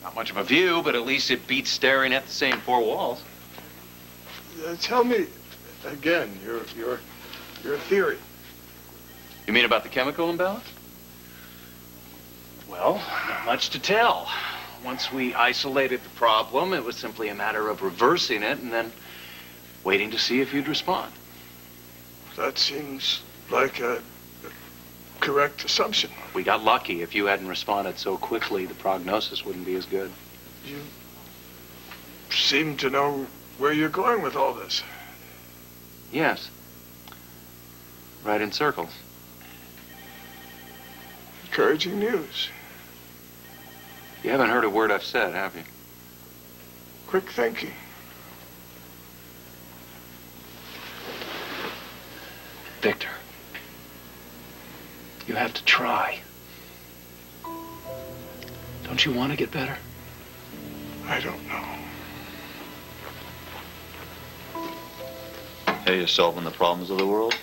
Not much of a view, but at least it beats staring at the same four walls. Tell me, again, your theory. You mean about the chemical imbalance? Well, not much to tell. Once we isolated the problem, it was simply a matter of reversing it and then waiting to see if you'd respond. That seems like a correct assumption. We got lucky. If you hadn't responded so quickly, the prognosis wouldn't be as good. You seem to know where you're going with all this. Yes. Right in circles. Encouraging news. You haven't heard a word I've said, have you? Quick thinking. Victor, you have to try. Don't you want to get better? I don't know. Hey, you solving the problems of the world?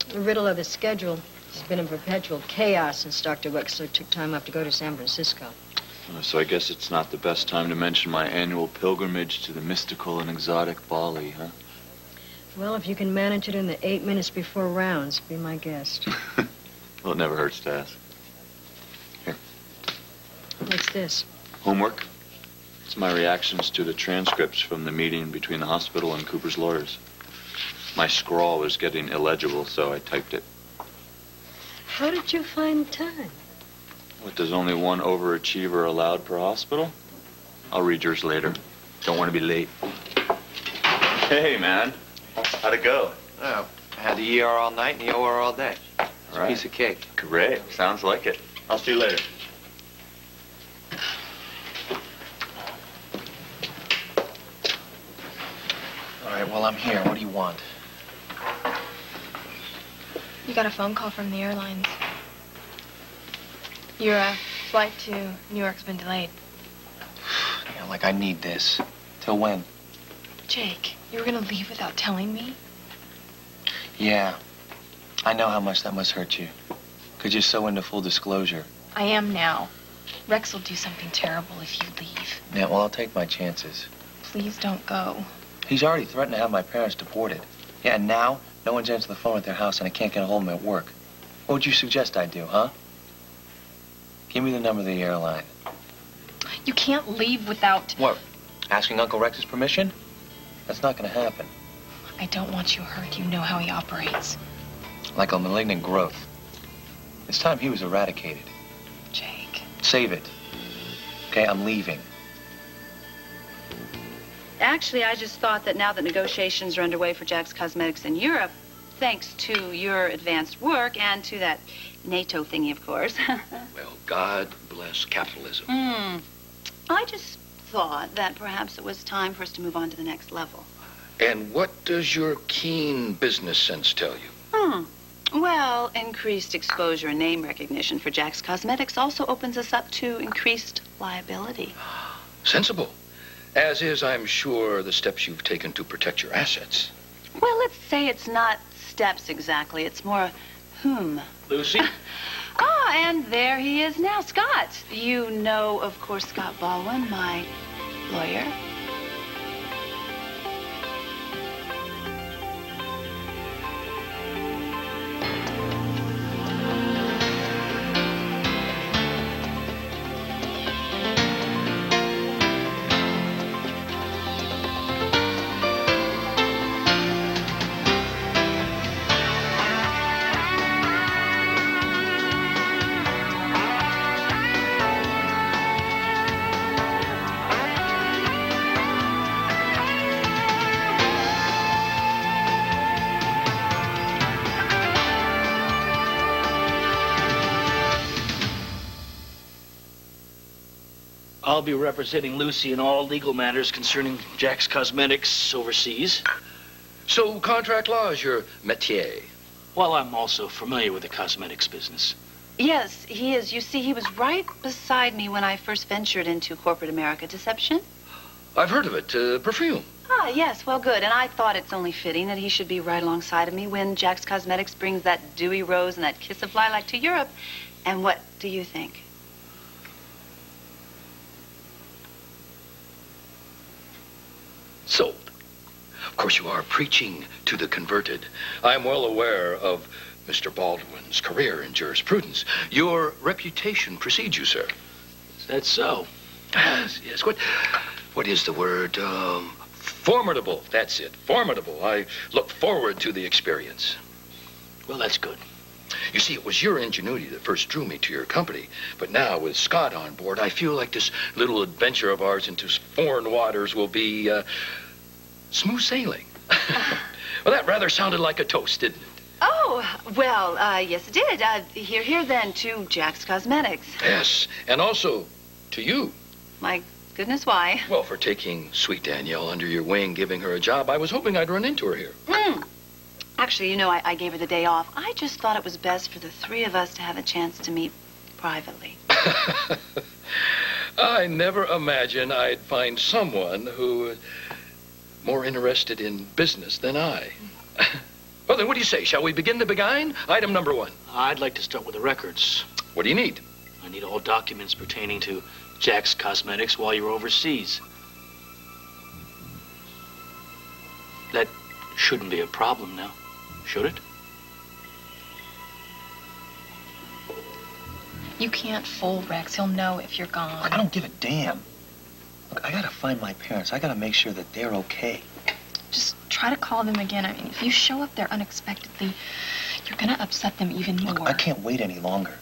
The riddle of the schedule has been in perpetual chaos since Dr. Wexler took time off to go to San Francisco. So I guess it's not the best time to mention my annual pilgrimage to the mystical and exotic Bali, huh? Well, if you can manage it in the 8 minutes before rounds, be my guest. Well, it never hurts to ask. Here. What's this? Homework. It's my reactions to the transcripts from the meeting between the hospital and Cooper's lawyers. My scrawl was getting illegible, so I typed it. How did you find time? What, there's only one overachiever allowed per hospital? I'll read yours later. Don't want to be late. Hey, man. How'd it go? Oh, I had the ER all night and the OR all day. It's a piece of cake. Great. Sounds like it. I'll see you later. All right, well, I'm here. What do you want? You got a phone call from the airlines. Your flight to New York's been delayed. Yeah, like I need this. Till when? Jake, you were gonna leave without telling me? Yeah. I know how much that must hurt you. Because you're so into full disclosure. I am now. Rex will do something terrible if you leave. Yeah, well, I'll take my chances. Please don't go. He's already threatened to have my parents deported. Yeah, and now, no one's answered the phone at their house and I can't get a hold of them at work. What would you suggest I do, huh? Give me the number of the airline. You can't leave without... What? Asking Uncle Rex's permission? That's not gonna happen. I don't want you hurt. You know how he operates. Like a malignant growth. It's time he was eradicated. Jake. Save it. Okay, I'm leaving. Actually, I just thought that now that negotiations are underway for Jack's Cosmetics in Europe, thanks to your advanced work and to that NATO thingy, of course. Well, God bless capitalism. I just thought that perhaps it was time for us to move on to the next level. And what does your keen business sense tell you? Well, increased exposure and name recognition for Jack's Cosmetics also opens us up to increased liability. Sensible. As is, I'm sure, the steps you've taken to protect your assets. Well, let's say it's not steps exactly. It's more whom. Lucy? And there he is now, Scott. You know, of course, Scott Baldwin, my lawyer. I'll be representing Lucy in all legal matters concerning Jack's Cosmetics overseas. So contract law is your métier? Well, I'm also familiar with the cosmetics business. Yes, he is. You see, he was right beside me when I first ventured into corporate America. Deception? I've heard of it. Perfume. Ah, yes. Well, good. And I thought it's only fitting that he should be right alongside of me when Jack's Cosmetics brings that dewy rose and that kiss of lilac to Europe. And what do you think? course you are, preaching to the converted. I'm well aware of Mr. Baldwin's career in jurisprudence. Your reputation precedes you, sir. Is that so? Yes, yes. What is the word? Formidable. That's it. Formidable. I look forward to the experience. Well, that's good. You see, it was your ingenuity that first drew me to your company. But now, with Scott on board, I feel like this little adventure of ours into foreign waters will be smooth sailing. Well, that rather sounded like a toast, didn't it? Oh, well, yes, it did. Here then to Jack's Cosmetics. Yes, and also to you. My goodness, why? Well, for taking sweet Danielle under your wing, giving her a job. I was hoping I'd run into her here. Actually, you know, I gave her the day off. I just thought it was best for the three of us to have a chance to meet privately. I never imagined I'd find someone who more interested in business than I. Well, then, what do you say? Shall we begin to beguine? Item number 1. I'd like to start with the records. What do you need? I need all documents pertaining to Jack's Cosmetics while you're overseas. That shouldn't be a problem now, should it? You can't fool Rex. He'll know if you're gone. Look, I don't give a damn. Look, I gotta find my parents. I gotta make sure that they're okay. Just try to call them again. I mean, if you show up there unexpectedly, you're gonna upset them even more. Look, I can't wait any longer.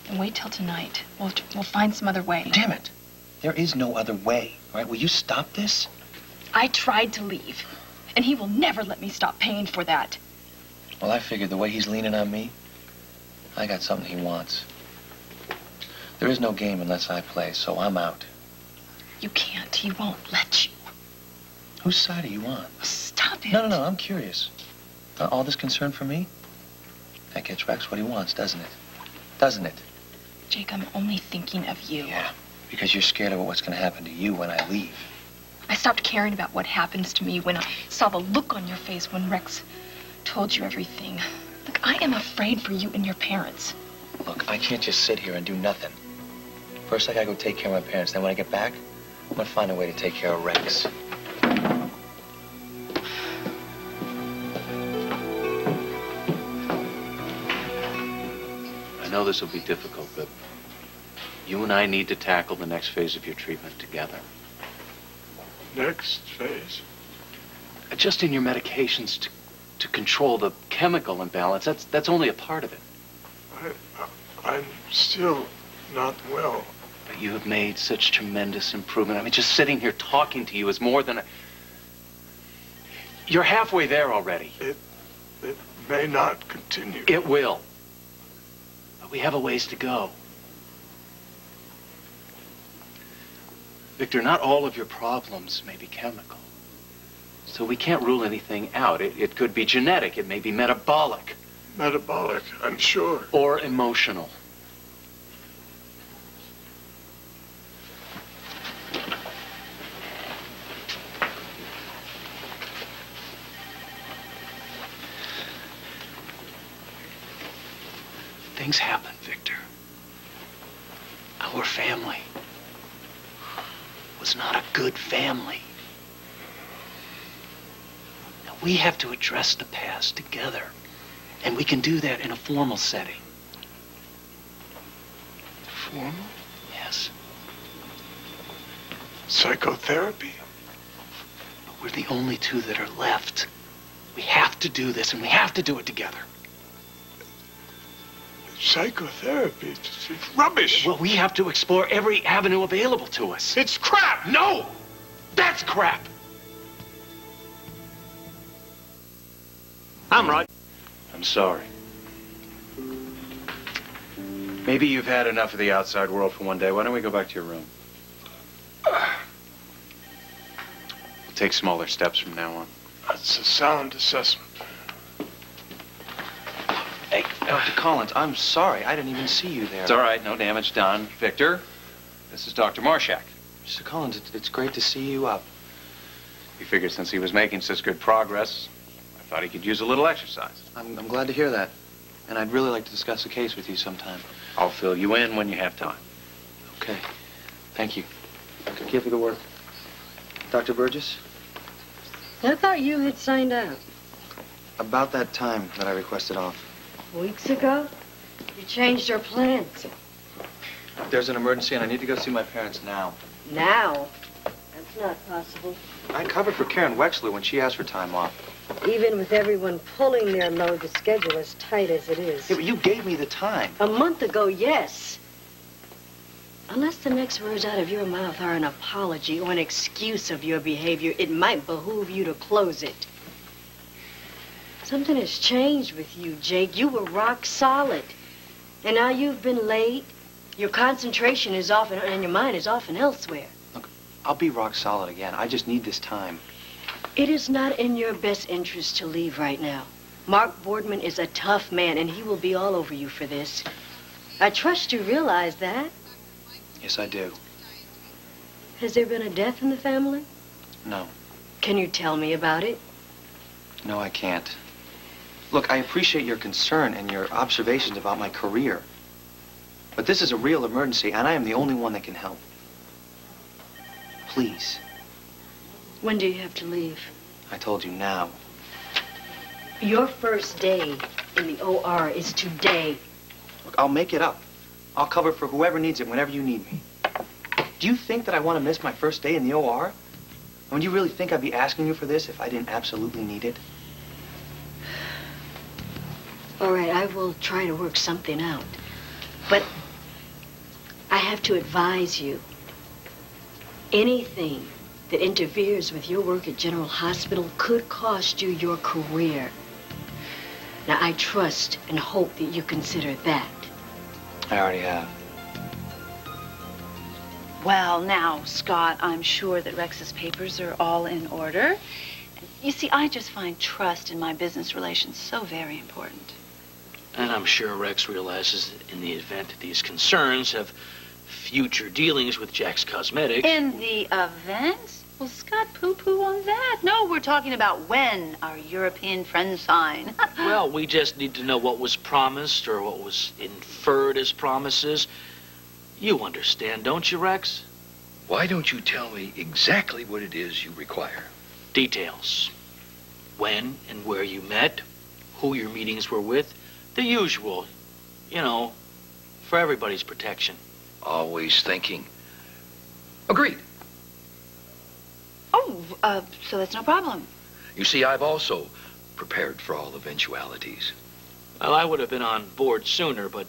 And wait till tonight. We'll find some other way. Damn it. There is no other way, all right? Will you stop this? I tried to leave, and he will never let me stop paying for that. Well, I figured the way he's leaning on me, I got something he wants. There is no game unless I play, so I'm out. You can't. He won't let you. Whose side are you on? Stop it. No, I'm curious. All this concern for me? That gets Rex what he wants, doesn't it? Doesn't it? Jake, I'm only thinking of you. Yeah, because you're scared of what's going to happen to you when I leave. I stopped caring about what happens to me when I saw the look on your face when Rex told you everything. Look, I am afraid for you and your parents. Look, I can't just sit here and do nothing. First, I gotta go take care of my parents. Then when I get back, I'm gonna find a way to take care of Rex. I know this will be difficult, but you and I need to tackle the next phase of your treatment together. Next phase? Adjusting your medications to control the chemical imbalance, that's only a part of it. I'm still not well. But you have made such tremendous improvement. I mean, just sitting here talking to you is more than You're halfway there already. It may not continue. It will. But we have a ways to go. Victor, not all of your problems may be chemical. So we can't rule anything out. It could be genetic. It may be metabolic. Metabolic, I'm sure. Or emotional. Things happen, Victor. Our family was not a good family. Now, we have to address the past together. And we can do that in a formal setting. Formal? Yes. Psychotherapy? But we're the only two that are left. We have to do this, and we have to do it together. Psychotherapy? It's rubbish. Well, we have to explore every avenue available to us. It's crap! No! That's crap! I'm right. I'm sorry. Maybe you've had enough of the outside world for one day. Why don't we go back to your room? We'll take smaller steps from now on. That's a sound assessment. Hey, Dr. Collins, I'm sorry. I didn't even see you there. It's all right. No damage done. Victor, this is Dr. Marshak. Mr. Collins, it's great to see you up. He figured since he was making such good progress, I thought he could use a little exercise. I'm glad to hear that. And I'd really like to discuss the case with you sometime. I'll fill you in when you have time. Okay. Thank you. Careful to work. Dr. Burgess? I thought you had signed out. About that time that I requested off. Weeks ago? You changed your plans. There's an emergency and I need to go see my parents now. Now? That's not possible. I covered for Karen Wexler when she asked for time off. Even with everyone pulling their load, the schedule as tight as it is. Yeah, but you gave me the time. A month ago, yes. Unless the next words out of your mouth are an apology or an excuse of your behavior, it might behoove you to close it. Something has changed with you, Jake. You were rock solid. And now you've been late. Your concentration is off and your mind is often elsewhere. Look, I'll be rock solid again. I just need this time. It is not in your best interest to leave right now. Mark Boardman is a tough man, and he will be all over you for this. I trust you realize that. Yes, I do. Has there been a death in the family? No. Can you tell me about it? No, I can't. Look, I appreciate your concern and your observations about my career. But this is a real emergency, and I am the only one that can help. Please. When do you have to leave? I told you now. Your first day in the OR is today. Look, I'll make it up. I'll cover for whoever needs it whenever you need me. Do you think that I want to miss my first day in the OR? I mean, do you really think I'd be asking you for this if I didn't absolutely need it? All right, I will try to work something out. But I have to advise you. Anything that interferes with your work at General Hospital could cost you your career. Now, I trust and hope that you consider that. I already have. Well, now, Scott, I'm sure that Rex's papers are all in order. You see, I just find trust in my business relations so very important. And I'm sure Rex realizes that in the event that these concerns have future dealings with Jack's Cosmetics... In the event? Well, Scott, poo-poo on that. No, we're talking about when our European friends sign. Well, we just need to know what was promised or what was inferred as promises. You understand, don't you, Rex? Why don't you tell me exactly what it is you require? Details. When and where you met, who your meetings were with, the usual, you know, for everybody's protection. Always thinking. Agreed. Oh, so that's no problem. You see, I've also prepared for all eventualities. Well, I would have been on board sooner, but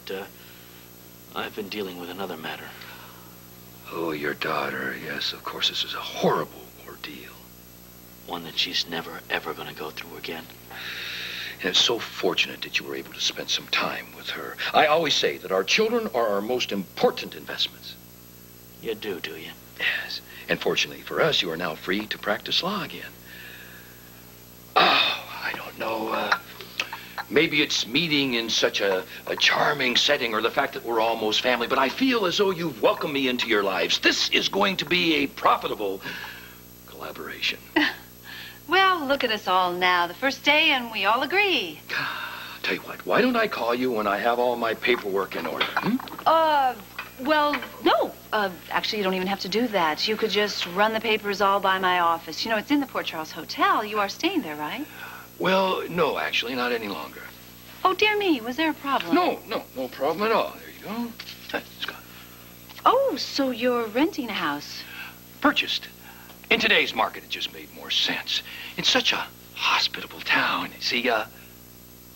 I've been dealing with another matter. Oh, your daughter. Yes, of course, this is a horrible ordeal. One that she's never, ever going to go through again. And it's so fortunate that you were able to spend some time with her. I always say that our children are our most important investments. You do you? Yes. And fortunately for us, you are now free to practice law again. Oh, I don't know. Maybe it's meeting in such a charming setting or the fact that we're almost family, but I feel as though you've welcomed me into your lives. This is going to be a profitable collaboration. Well, look at us all now. The first day, and we all agree. Tell you what, why don't I call you when I have all my paperwork in order? Well, no. Actually, you don't even have to do that. You could just run the papers all by my office. You know, it's in the Port Charles Hotel. You are staying there, right? Well, no, actually, not any longer. Oh, dear me. Was there a problem? No problem at all. There you go. Hey, Scott. Oh, so you're renting a house. Purchased. In today's market, it just made more sense. It's such a hospitable town. See,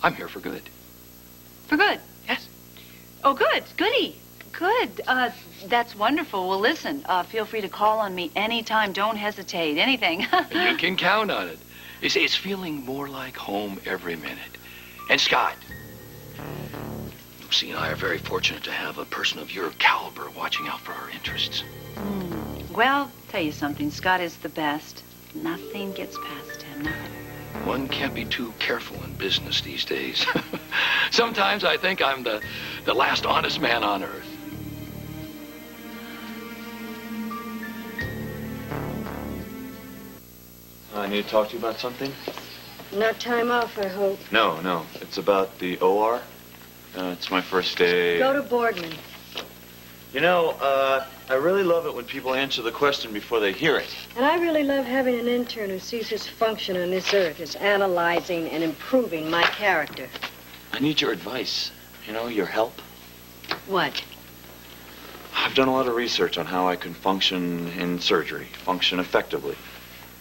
I'm here for good. For good? Yes. Oh, good. Goody. Good. That's wonderful. Well, listen, feel free to call on me anytime. Don't hesitate. Anything. You can count on it. You see, it's feeling more like home every minute. And Scott, Lucy and I are very fortunate to have a person of your caliber watching out for our interests. Well, tell you something. Scott is the best. Nothing gets past him. Nothing. One can't be too careful in business these days. Sometimes I think I'm the last honest man on earth. I need to talk to you about something? Not time off, I hope. No. It's about the OR. It's my first day. Go to Boardman. You know, I really love it when people answer the question before they hear it. And I really love having an intern who sees his function on this earth as analyzing and improving my character. I need your advice, you know, your help. What? I've done a lot of research on how I can function in surgery, function effectively.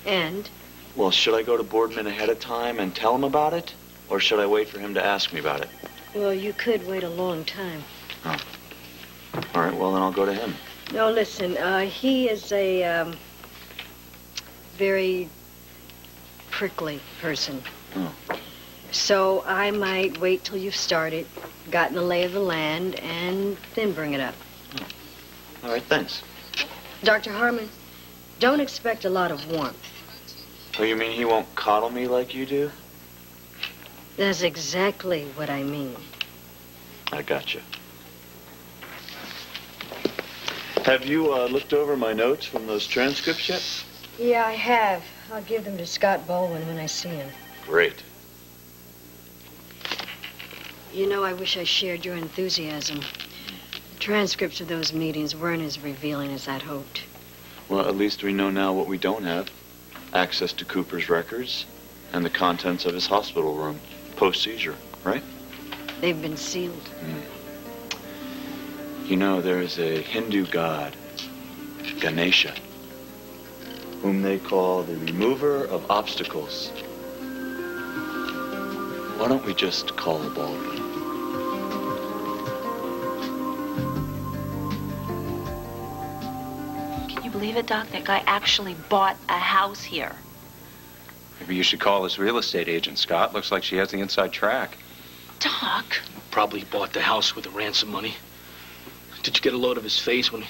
And? Well, should I go to Boardman ahead of time and tell him about it? Or should I wait for him to ask me about it? Well, you could wait a long time. Oh. All right, well, then I'll go to him. No, listen, he is a very prickly person. Oh. So I might wait till you've started, gotten the lay of the land, and then bring it up. All right, thanks. Dr. Harmon, don't expect a lot of warmth. Oh, you mean he won't coddle me like you do? That's exactly what I mean. I gotcha. Have you looked over my notes from those transcripts yet? Yeah, I have. I'll give them to Scott Baldwin when I see him. Great. You know, I wish I shared your enthusiasm. The transcripts of those meetings weren't as revealing as I'd hoped. Well, at least we know now what we don't have. Access to Cooper's records and the contents of his hospital room post-seizure, right? They've been sealed. You know, there is a Hindu god, Ganesha, whom they call the remover of obstacles. Why don't we just call her Baldwin? Can you believe it, Doc? That guy actually bought a house here. Maybe you should call this real estate agent, Scott. Looks like she has the inside track. Doc? Probably bought the house with the ransom money. Did you get a load of his face when he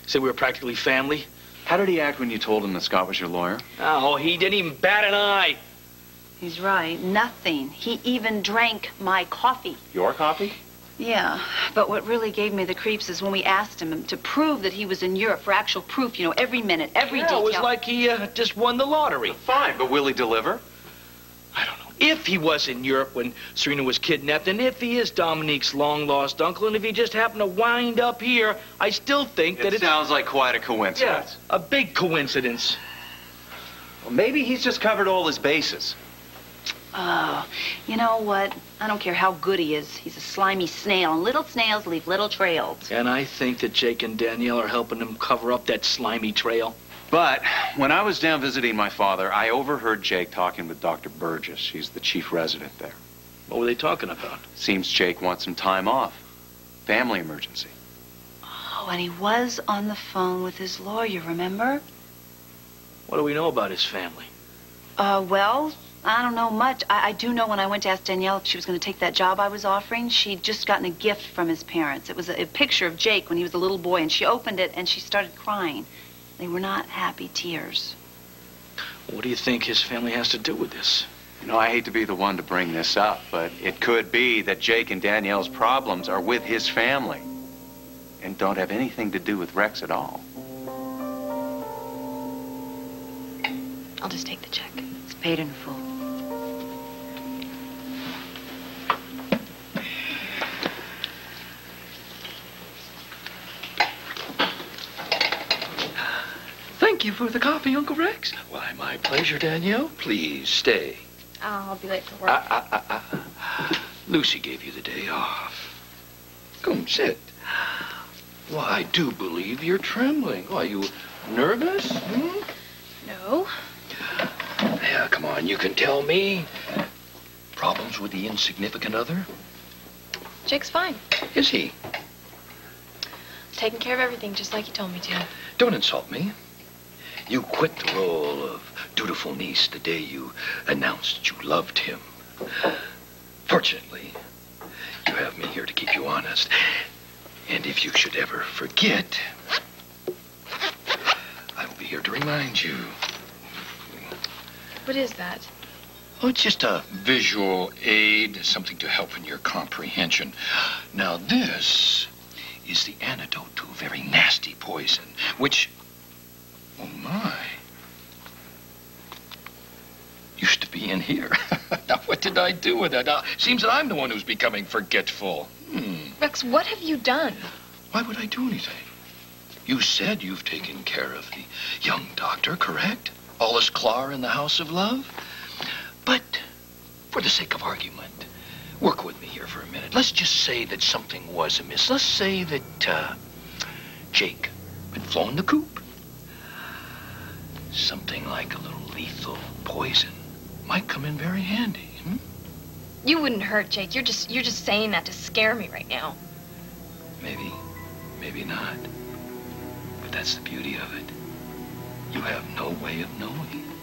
said we were practically family? How did he act when you told him that Scott was your lawyer? Oh, he didn't even bat an eye. He's right. Nothing. He even drank my coffee. Your coffee? Yeah, but what really gave me the creeps is when we asked him to prove that he was in Europe for actual proof, you know, every minute, every detail. It was like he just won the lottery. Fine, but will he deliver? I don't know. If he was in Europe when Serena was kidnapped, and if he is Dominique's long-lost uncle, and if he just happened to wind up here, I still think that It sounds like quite a coincidence. Yeah, a big coincidence. Well, maybe he's just covered all his bases. Oh, you know what? I don't care how good he is. He's a slimy snail, and little snails leave little trails. And I think that Jake and Danielle are helping him cover up that slimy trail. But when I was down visiting my father, I overheard Jake talking with Dr. Burgess. He's the chief resident there. What were they talking about? Seems Jake wants some time off. Family emergency. Oh, and he was on the phone with his lawyer, remember? What do we know about his family? Well, I don't know much. I do know when I went to ask Danielle if she was going to take that job I was offering, she'd just gotten a gift from his parents. It was a picture of Jake when he was a little boy, and she opened it and she started crying. They were not happy tears. What do you think his family has to do with this? You know, I hate to be the one to bring this up, but it could be that Jake and Danielle's problems are with his family and don't have anything to do with Rex at all. I'll just take the check. It's paid in full. Thank you for the coffee, Uncle Rex. Why, my pleasure, Danielle. Please stay. I'll be late for work. Lucy gave you the day off. Come, sit. Why, I do believe you're trembling. Are you nervous? No. Yeah, come on, you can tell me. Problems with the insignificant other? Jake's fine. Is he? Taking care of everything just like you told me to. Don't insult me. You quit the role of dutiful niece the day you announced you loved him. Fortunately, you have me here to keep you honest. And if you should ever forget, I will be here to remind you. What is that? Oh, it's just a visual aid, something to help in your comprehension. Now, this is the antidote to a very nasty poison, which, oh my, used to be in here. Now, what did I do with it? Now, seems that I'm the one who's becoming forgetful. Rex, what have you done? Why would I do anything? You said you've taken care of the young doctor, correct? All is clar in the house of love? But for the sake of argument, work with me here for a minute. Let's just say that something was amiss. Let's say that Jake had flown the coop. Something like a little lethal poison might come in very handy. You wouldn't hurt Jake. You're just saying that to scare me right now. Maybe not. But that's the beauty of it. You have no way of knowing.